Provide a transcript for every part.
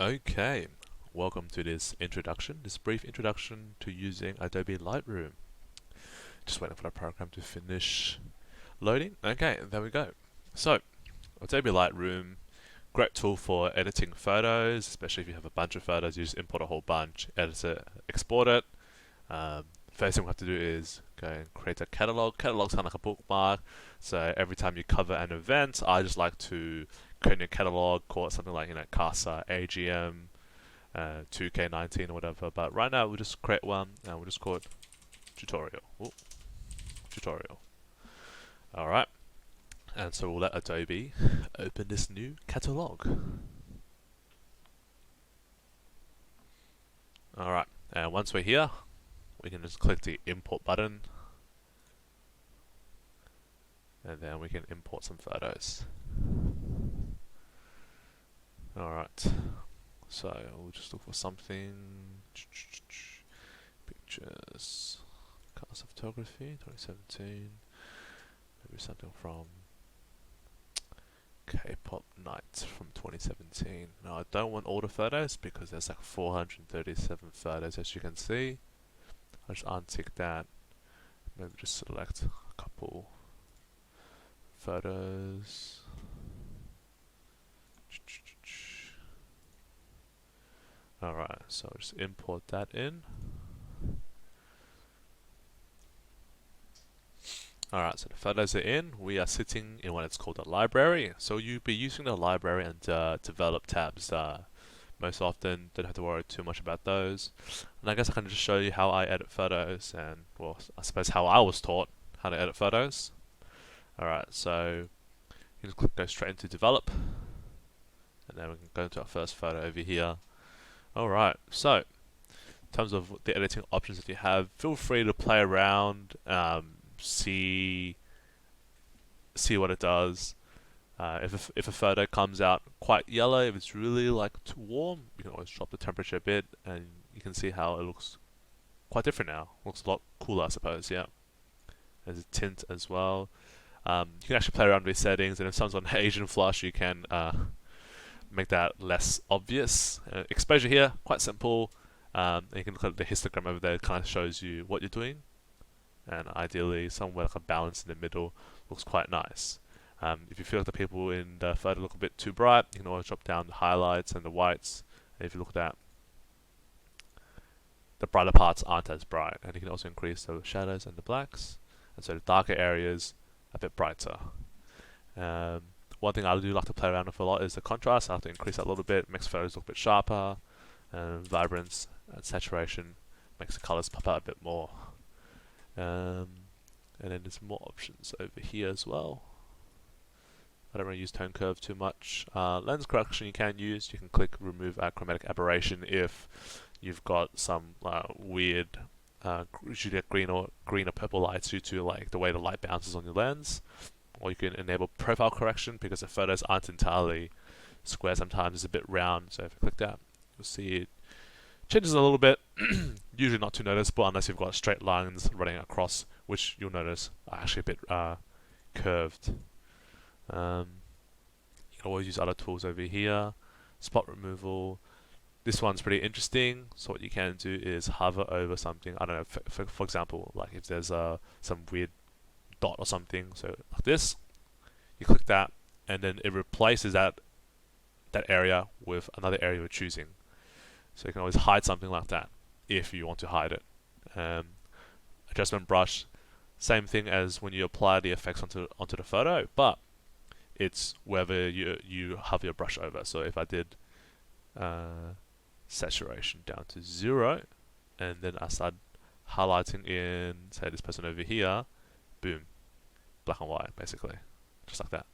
Okay, welcome to this brief introduction to using Adobe Lightroom. Just waiting for the program to finish loading. Okay, there we go. So, Adobe Lightroom, great tool for editing photos, especially if you have a bunch of photos, you just import a whole bunch, edit it, export it. First thing we have to do is go and create a catalog. Catalog's kind of like a bookmark, so every time you cover an event, I just like to create a catalog, call it something like, CASA, AGM, 2K19 or whatever. But right now we'll just create one and we'll just call it tutorial. Ooh, tutorial. Alright, and so we'll let Adobe open this new catalog. Alright, and once we're here, we can just click the import button and then we can import some photos. Alright, so we'll just look for something. Pictures, Cast of Photography 2017, maybe something from K-pop night from 2017. Now I don't want all the photos because there's like 437 photos, as you can see. I'll just untick that, maybe just select a couple photos. Alright, so I'll just import that in. Alright, so the photos are in. We are sitting in what it's called a library. So you'll be using the library and develop tabs. Most often, don't have to worry too much about those. And I guess I can just show you how I edit photos and, well, I suppose how I was taught how to edit photos. Alright, so you just go straight into develop. And then we can go into our first photo over here. Alright, so in terms of the editing options that you have, feel free to play around, see what it does. If a photo comes out quite yellow, if it's really like too warm, you can always drop the temperature a bit, and you can see how it looks quite different now. Looks a lot cooler, I suppose. Yeah, there's a tint as well. You can actually play around with settings, and if someone's on Asian flush, you can make that less obvious. Exposure here, quite simple. And you can look at the histogram over there. It kind of shows you what you're doing, and ideally somewhere like a balance in the middle looks quite nice. If you feel like the people in the photo look a bit too bright, you can always drop down the highlights and the whites. And if you look at that, the brighter parts aren't as bright. And you can also increase the shadows and the blacks. And so the darker areas a bit brighter. One thing I do like to play around with a lot is the contrast. I have to increase that a little bit, makes photos look a bit sharper. And vibrance and saturation makes the colors pop out a bit more. And then there's more options over here as well. I don't really use tone curve too much. Lens correction you can use. You can click remove chromatic aberration if you've got some weird, usually get green or purple lights due to like the way the light bounces on your lens. Or you can enable profile correction because the photos aren't entirely square. Sometimes it's a bit round. So if you click that, you'll see it changes a little bit. Usually not too noticeable unless you've got straight lines running across, which you'll notice are actually a bit curved. You can always use other tools over here. Spot removal. This one's pretty interesting. So what you can do is hover over something. I don't know, for example, like if there's some weird dot or something, so like this, you click that, and then it replaces that area with another area you're choosing. So you can always hide something like that if you want to hide it. Adjustment brush, same thing as when you apply the effects onto the photo, but it's wherever you have your brush over. So if I did saturation down to 0, and then I start highlighting in, say, this person over here, boom, black and white, basically, just like that.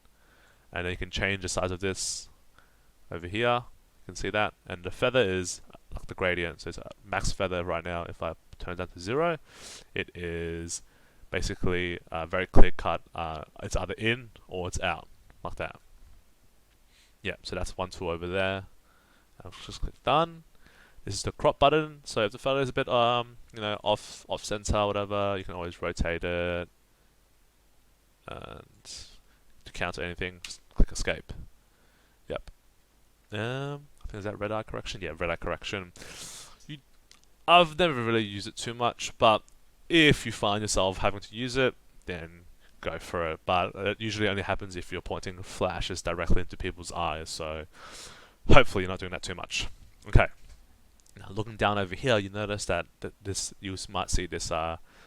And then you can change the size of this over here. You can see that, and the feather is like the gradient. So it's a max feather right now. If I turn it down to 0, it is basically very clear cut. It's either in or it's out, like that. Yeah, so that's one tool over there. I'll just click done. This is the crop button. So if the photo is a bit off center, whatever, you can always rotate it. And to counter anything, just click escape. Yep. I think Is that red eye correction? Yeah, red eye correction. You, I've never really used it too much, but if you find yourself having to use it, then go for it. But it usually only happens if you're pointing flashes directly into people's eyes, so hopefully you're not doing that too much. Okay. Now looking down over here, you notice that you might see this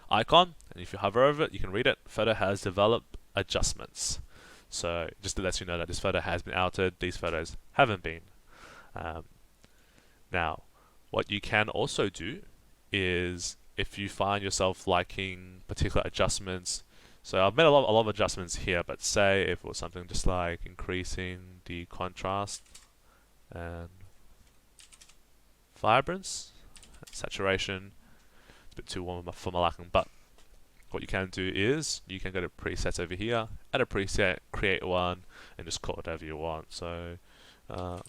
icon, and if you hover over it, you can read it. Photo has developed adjustments. So just to let you know that this photo has been outed, these photos haven't been. Now, what you can also do is if you find yourself liking particular adjustments. So I've made a lot of adjustments here, but say if it was something just like increasing the contrast and vibrance, saturation, it's a bit too warm for my liking, but what you can do is you can go to presets over here, add a preset, create one, and just call it whatever you want. So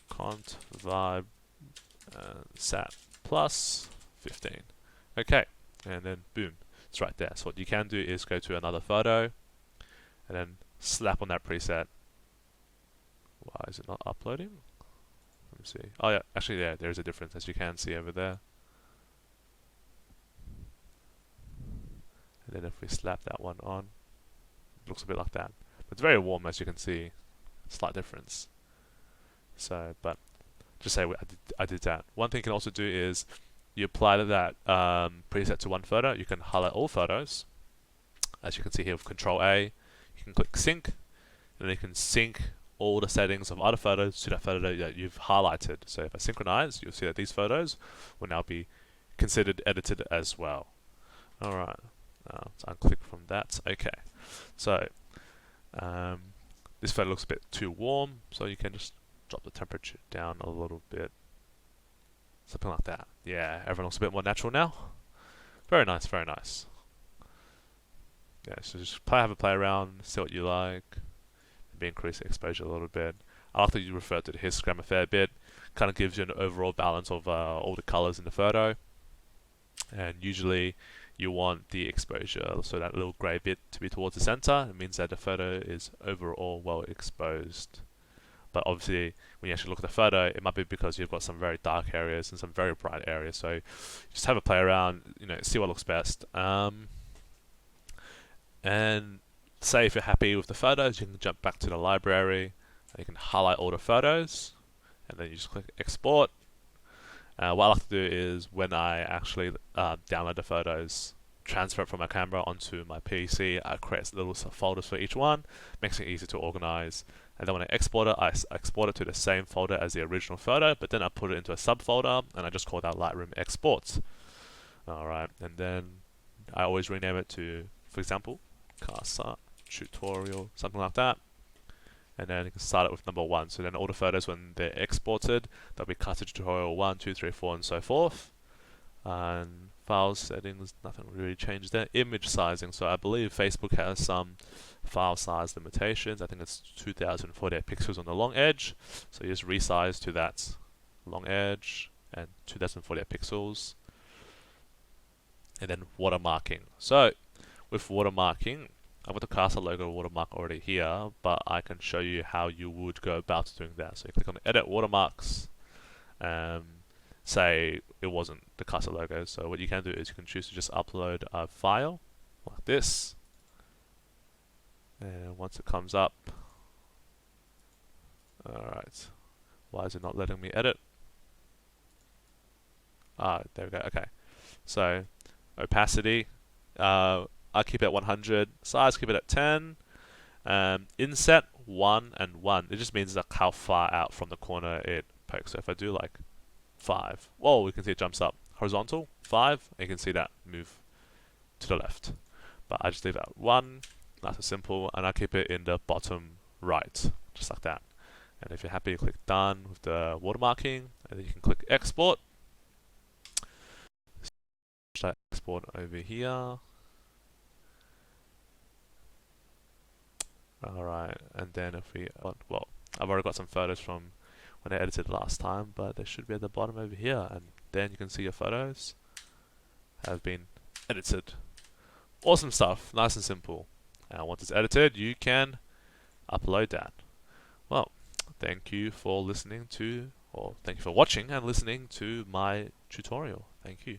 cont vibe sat plus 15. Okay, and then boom, it's right there. So what you can do is go to another photo and then slap on that preset. Why is it not uploading? Let me see. Oh yeah, actually yeah, there's a difference as you can see over there. And then if we slap that one on, it looks a bit like that. But it's very warm as you can see, slight difference. So, but just say I did that. One thing you can also do is you apply that preset to one photo. You can highlight all photos. As you can see here with Control A, you can click sync, and then you can sync all the settings of other photos to that photo that you've highlighted. So if I synchronize, you'll see that these photos will now be considered edited as well. Alright, let's unclick from that. Okay, so this photo looks a bit too warm, so you can just drop the temperature down a little bit. Something like that. Yeah, everyone looks a bit more natural now. Very nice, very nice. Yeah, so just have a play around, see what you like. Maybe increase the exposure a little bit. I like that you refer to the histogram a fair bit. Kind of gives you an overall balance of all the colors in the photo. And usually you want the exposure, so that little grey bit, to be towards the center. It means that the photo is overall well exposed. But obviously, when you actually look at the photo, it might be because you've got some very dark areas and some very bright areas. So just have a play around, see what looks best. And say if you're happy with the photos, you can jump back to the library, and you can highlight all the photos, and then you just click export. What I like to do is when I actually download the photos, transfer it from my camera onto my PC, I create little folders for each one, makes it easy to organize. And then when I export it, I export it to the same folder as the original photo, but then I put it into a subfolder, and I just call that Lightroom exports. Alright, and then I always rename it to, for example, Casa Tutorial, something like that. And then you can start it with number 1. So then all the photos, when they're exported, they'll be Casa Tutorial 1, 2, 3, 4, and so forth. And file settings, nothing really changed there. Image sizing, so I believe Facebook has some file size limitations. I think it's 2048 pixels on the long edge. So you just resize to that long edge and 2048 pixels. And then watermarking. So with watermarking, I've got the Casa logo watermark already here, but I can show you how you would go about doing that. So you click on Edit Watermarks. Say it wasn't the Casa logo, so what you can do is you can choose to just upload a file like this, and once it comes up, alright, why is it not letting me edit? There we go. Okay, so opacity, I keep it at 100, size keep it at 10, inset 1 and 1, it just means like how far out from the corner it pokes. So if I do like 5. Whoa, we can see it jumps up. Horizontal, 5, and you can see that move to the left. But I just leave it at 1, nice and simple, and I keep it in the bottom right, just like that. And if you're happy, you click Done with the watermarking, and then you can click Export. Start export over here. Alright, and then if we, well, I've already got some photos from when I edited last time, but they should be at the bottom over here, and then you can see your photos have been edited. Awesome stuff, nice and simple. And once it's edited, you can upload that. Well, thank you for listening to Well, thank you for watching and listening to my tutorial. Thank you.